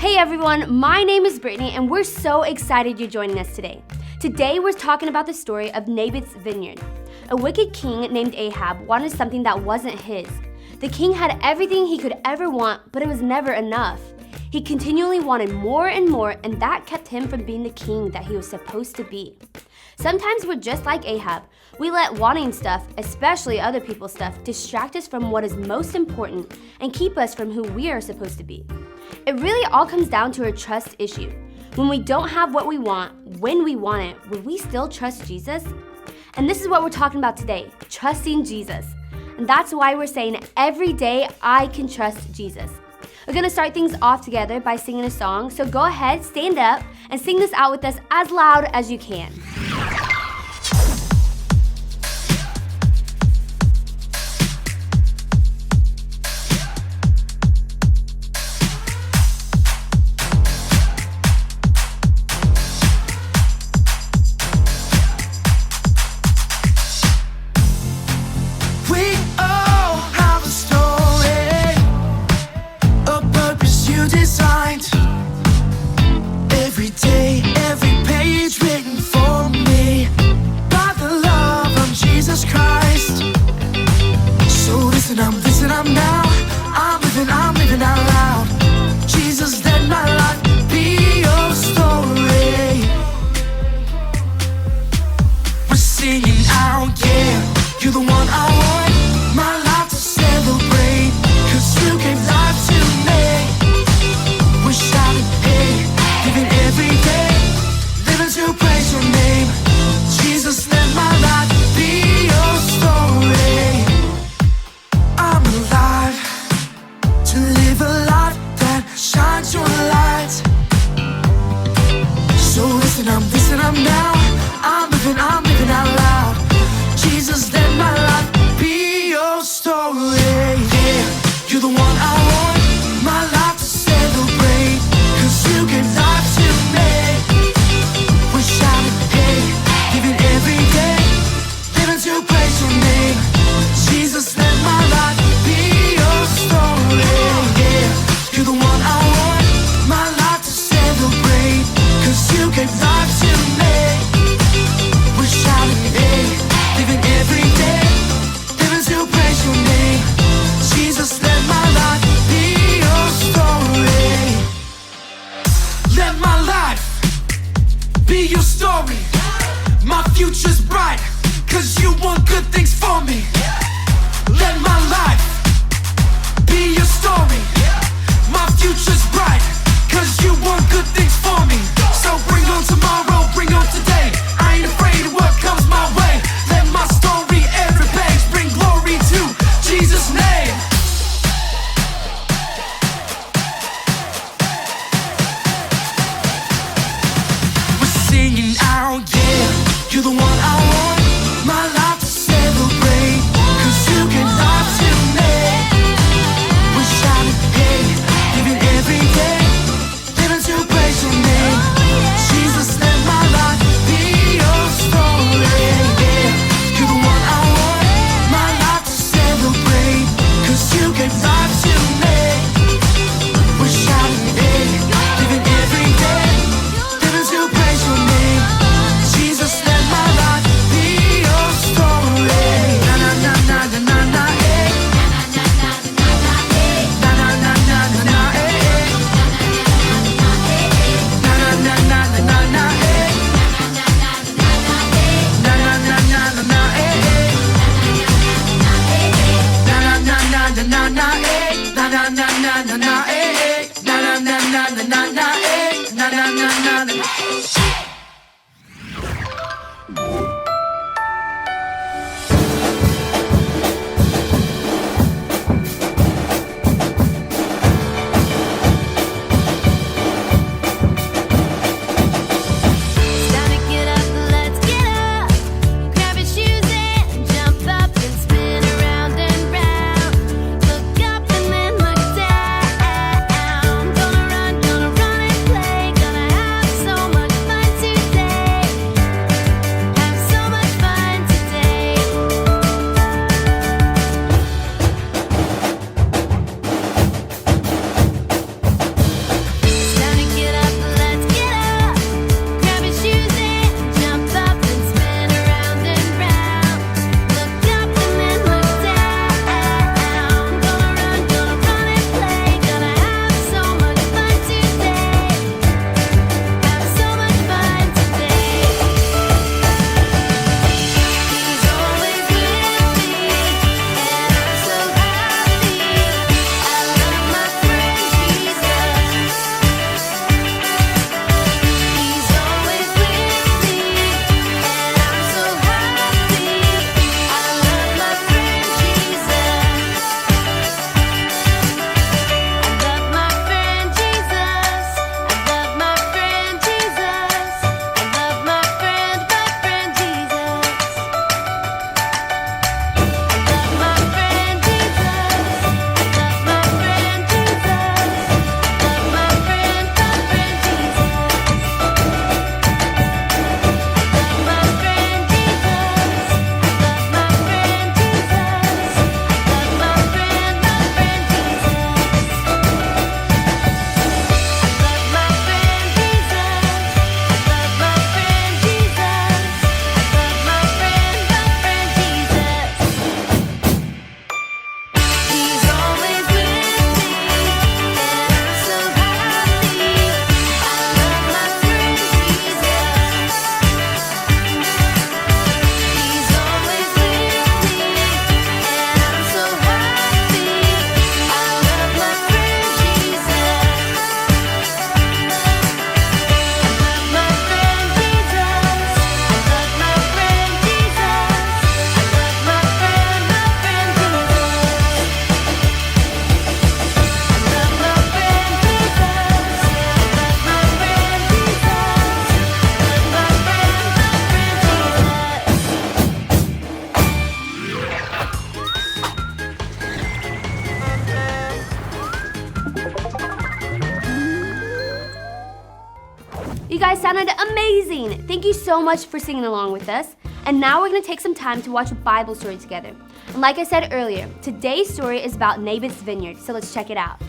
Hey everyone, my name is Brittany and we're so excited you're joining us today. Today we're talking about the story of Naboth's vineyard. A wicked king named Ahab wanted something that wasn't his. The king had everything he could ever want, but it was never enough. He continually wanted more and more, and that kept him from being the king that he was supposed to be. Sometimes we're just like Ahab. We let wanting stuff, especially other people's stuff, distract us from what is most important and keep us from who we are supposed to be. It really all comes down to a trust issue. When we don't have what we want, when we want it, will we still trust Jesus? And this is what we're talking about today, trusting Jesus. And that's why we're saying every day I can trust Jesus. We're gonna start things off together by singing a song, so go ahead, stand up, and sing this out with us as loud as you can. I'm living out loud. Jesus, let my life be your story. We're singing out, yeah. You're the one I want, my life to celebrate. 'Cause you gave life to me. We're shouting, hey, living every day, living to praise your name. Jesus, let my life be your story. I'm alive to live a life that shines your light. So listen up now. I'm living out loud. Jesus, let my life be your story. Yeah, you're the one I want, my life to celebrate. 'Cause you gave life to me. We're shouting, hey, living every day, living to praise your name. Jesus, let my life be your story. Yeah, you're the one I want, my life to celebrate. 'Cause you gave life to me. We're shouting, hey, living every day, living to praise your name. Jesus, let my life be your story. Let my life be your story. My future's bright, 'cause you want good things for me. Let my life be your story. My future's bright, 'cause you want good things for me. So bring on tomorrow, bring on today. I ain't afraid of what comes my way. Let my story, every page, bring glory to Jesus' name. We're singing out, yeah. You're the one I want, my life to celebrate. 'Cause you gave life to me. We're shouting, hey, living every day, living to praise your name. Jesus, let my life be your story. Yeah, you're the one I want, my life to celebrate. 'Cause you gave life to me. We're shouting, hey, living every day, living to praise your name. Jesus, let my life be your story. Na na na na na na na, eh. Na na na na na na, eh. Na na na na na na na, eh. Na na na na na na, eh. Na na na na na na na, eh. Na na na na na na, eh. Na na na na na na na, eh. Na na na na na. Time to get up, let's get up. Grab your shoes and jump up and spin around and round. Look up and then look down. guys sounded amazing. Thank you so much for singing along with us. And now we're gonna take some time to watch a Bible story together. And like I said earlier, today's story is about Naboth's vineyard, so let's check it out.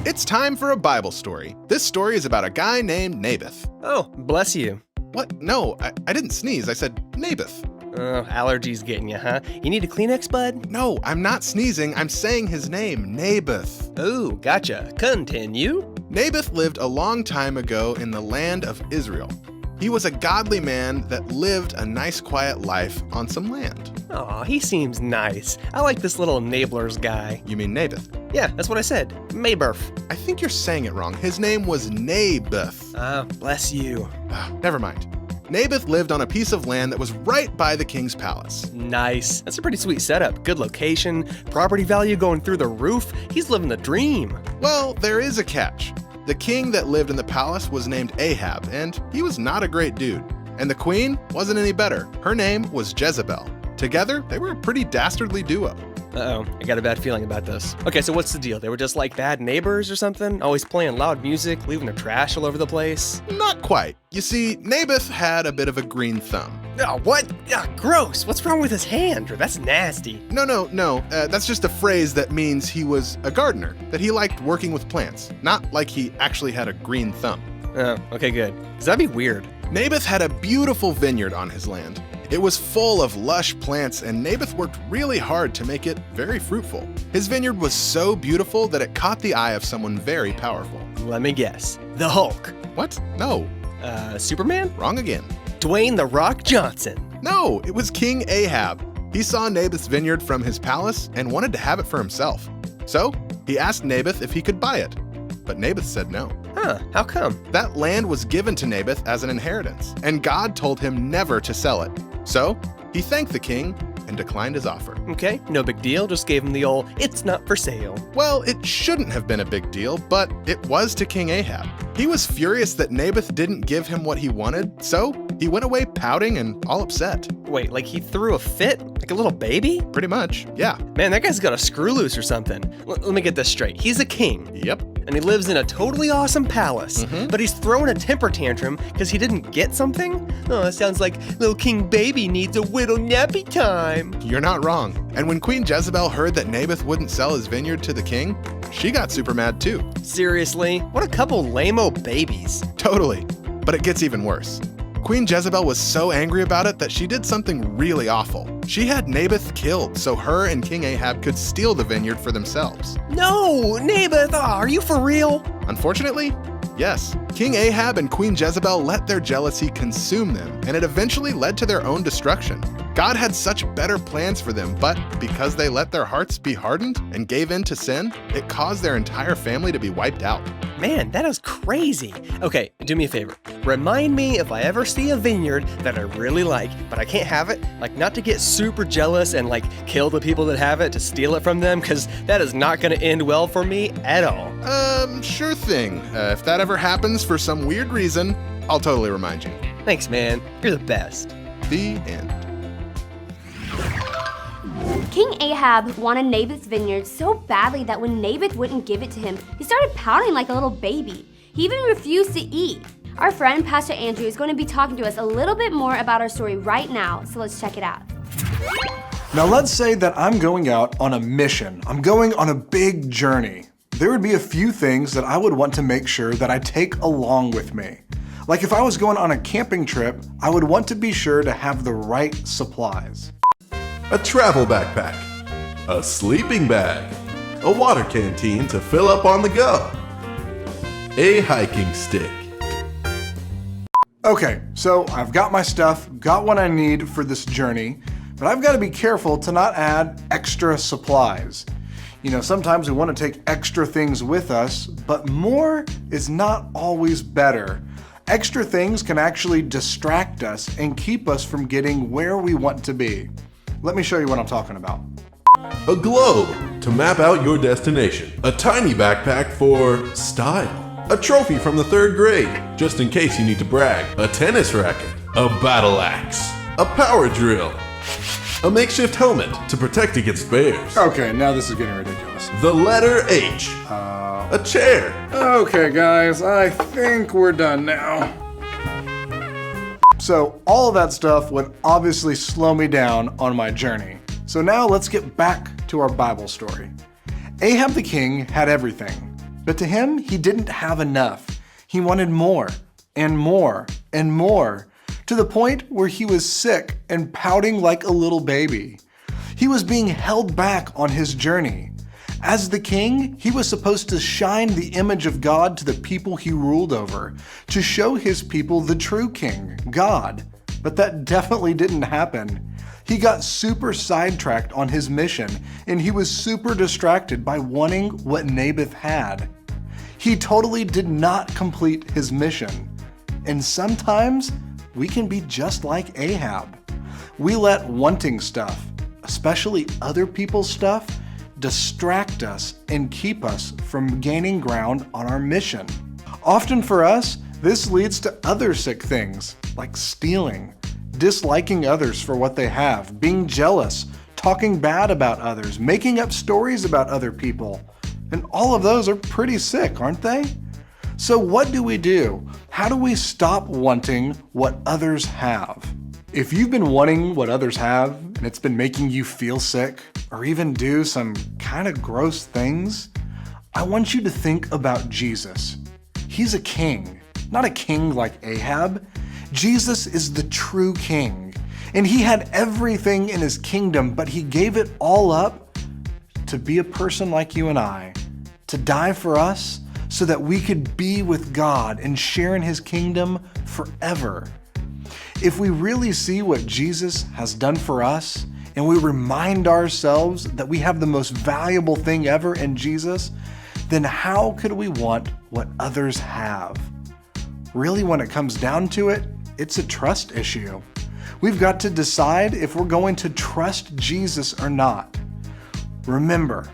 It's time for a Bible story. This story is about a guy named Naboth. Oh, bless you. What? No, I didn't sneeze. I said Naboth. Oh, allergies getting you, huh? You need a Kleenex, bud? No, I'm not sneezing. I'm saying his name, Naboth. Oh, gotcha. Continue. Naboth lived a long time ago in the land of Israel. He was a godly man that lived a nice, quiet life on some land. Aw, he seems nice. I like this little Nablers guy. You mean Naboth? Yeah, that's what I said. Mayberf. I think you're saying it wrong. His name was Naboth. Ah, bless you. Never mind. Naboth lived on a piece of land that was right by the king's palace. Nice. That's a pretty sweet setup. Good location, property value going through the roof. He's living the dream. Well, there is a catch. The king that lived in the palace was named Ahab, and he was not a great dude. And the queen wasn't any better. Her name was Jezebel. Together, they were a pretty dastardly duo. Uh-oh, I got a bad feeling about this. Okay, so what's the deal? They were just like bad neighbors or something? Always playing loud music, leaving their trash all over the place? Not quite. You see, Naboth had a bit of a green thumb. Oh, what? Gross. What's wrong with his hand? That's nasty. No. That's just a phrase that means he was a gardener, that he liked working with plants, not like he actually had a green thumb. Oh, okay, good. 'Cause that'd be weird. Naboth had a beautiful vineyard on his land. It was full of lush plants, and Naboth worked really hard to make it very fruitful. His vineyard was so beautiful that it caught the eye of someone very powerful. Let me guess. The Hulk. What? No. Superman? Wrong again. Dwayne The Rock Johnson. No, it was King Ahab. He saw Naboth's vineyard from his palace and wanted to have it for himself. So, he asked Naboth if he could buy it. But Naboth said no. Huh, how come? That land was given to Naboth as an inheritance, and God told him never to sell it. So, he thanked the king and declined his offer. Okay, no big deal. Just gave him the old, it's not for sale. Well, it shouldn't have been a big deal, but it was to King Ahab. He was furious that Naboth didn't give him what he wanted, so he went away pouting and all upset. Wait, like he threw a fit? Like a little baby? Pretty much, yeah. Man, that guy's got a screw loose or something. Let me get this straight. He's a king. Yep. And he lives in a totally awesome palace. But he's throwing a temper tantrum because he didn't get something? Oh, that sounds like little King Baby needs a whittle nappy time. You're not wrong. And when Queen Jezebel heard that Naboth wouldn't sell his vineyard to the king, she got super mad too. Seriously? What a couple lame-o babies. Totally. But it gets even worse. Queen Jezebel was so angry about it that she did something really awful. She had Naboth killed so her and King Ahab could steal the vineyard for themselves. No, Naboth, are you for real? Unfortunately, yes. King Ahab and Queen Jezebel let their jealousy consume them, and it eventually led to their own destruction. God had such better plans for them, but because they let their hearts be hardened and gave in to sin, it caused their entire family to be wiped out. Man, that is crazy. Okay, do me a favor. Remind me if I ever see a vineyard that I really like, but I can't have it, like not to get super jealous and like kill the people that have it to steal it from them, because that is not going to end well for me at all. Sure thing. If that ever happens for some weird reason, I'll totally remind you. Thanks, man. You're the best. The end. King Ahab wanted Naboth's vineyard so badly that when Naboth wouldn't give it to him, he started pouting like a little baby. He even refused to eat. Our friend Pastor Andrew is going to be talking to us a little bit more about our story right now, so let's check it out. Now let's say that I'm going out on a mission. I'm going on a big journey. There would be a few things that I would want to make sure that I take along with me. Like if I was going on a camping trip, I would want to be sure to have the right supplies. A travel backpack, a sleeping bag, a water canteen to fill up on the go, a hiking stick. Okay, so I've got my stuff, got what I need for this journey, but I've got to be careful to not add extra supplies. You know, sometimes we want to take extra things with us, but more is not always better. Extra things can actually distract us and keep us from getting where we want to be. Let me show you what I'm talking about. A globe to map out your destination, a tiny backpack for style, a trophy from the 3rd grade, just in case you need to brag, a tennis racket, a battle axe, a power drill, a makeshift helmet to protect against bears. Okay, now this is getting ridiculous. letters. The letter H. A chair. Okay, guys, I think we're done now. So, all of that stuff would obviously slow me down on my journey. So now let's get back to our Bible story. Ahab the king had everything, but to him, he didn't have enough. He wanted more, and more, and more, to the point where he was sick and pouting like a little baby. He was being held back on his journey. As the king, he was supposed to shine the image of God to the people he ruled over, to show his people the true king, God. But that definitely didn't happen. He got super sidetracked on his mission, and he was super distracted by wanting what Naboth had. He totally did not complete his mission. And sometimes, we can be just like Ahab. We let wanting stuff, especially other people's stuff, distract us and keep us from gaining ground on our mission. Often for us, this leads to other sick things like stealing, disliking others for what they have, being jealous, talking bad about others, making up stories about other people. And all of those are pretty sick, aren't they? So what do? How do we stop wanting what others have? If you've been wanting what others have and it's been making you feel sick or even do some kind of gross things, I want you to think about Jesus. He's a king, not a king like Ahab. Jesus is the true king, and he had everything in his kingdom, but he gave it all up to be a person like you and I, to die for us so that we could be with God and share in his kingdom forever. If we really see what Jesus has done for us, and we remind ourselves that we have the most valuable thing ever in Jesus, then how could we want what others have? Really, when it comes down to it, it's a trust issue. We've got to decide if we're going to trust Jesus or not. Remember,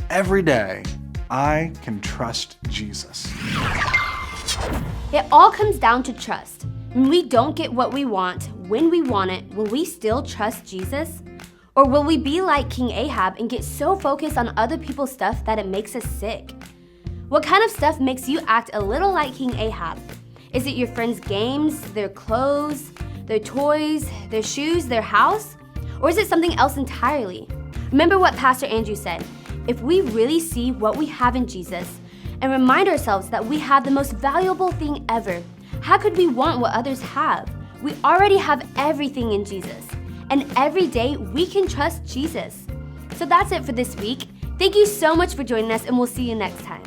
every day, I can trust Jesus. It all comes down to trust. When we don't get what we want, when we want it, will we still trust Jesus? Or will we be like King Ahab and get so focused on other people's stuff that it makes us sick? What kind of stuff makes you act a little like King Ahab? Is it your friends' games, their clothes, their toys, their shoes, their house? Or is it something else entirely? Remember what Pastor Andrew said. If we really see what we have in Jesus and remind ourselves that we have the most valuable thing ever, how could we want what others have? We already have everything in Jesus. And every day we can trust Jesus. So that's it for this week. Thank you so much for joining us, and we'll see you next time.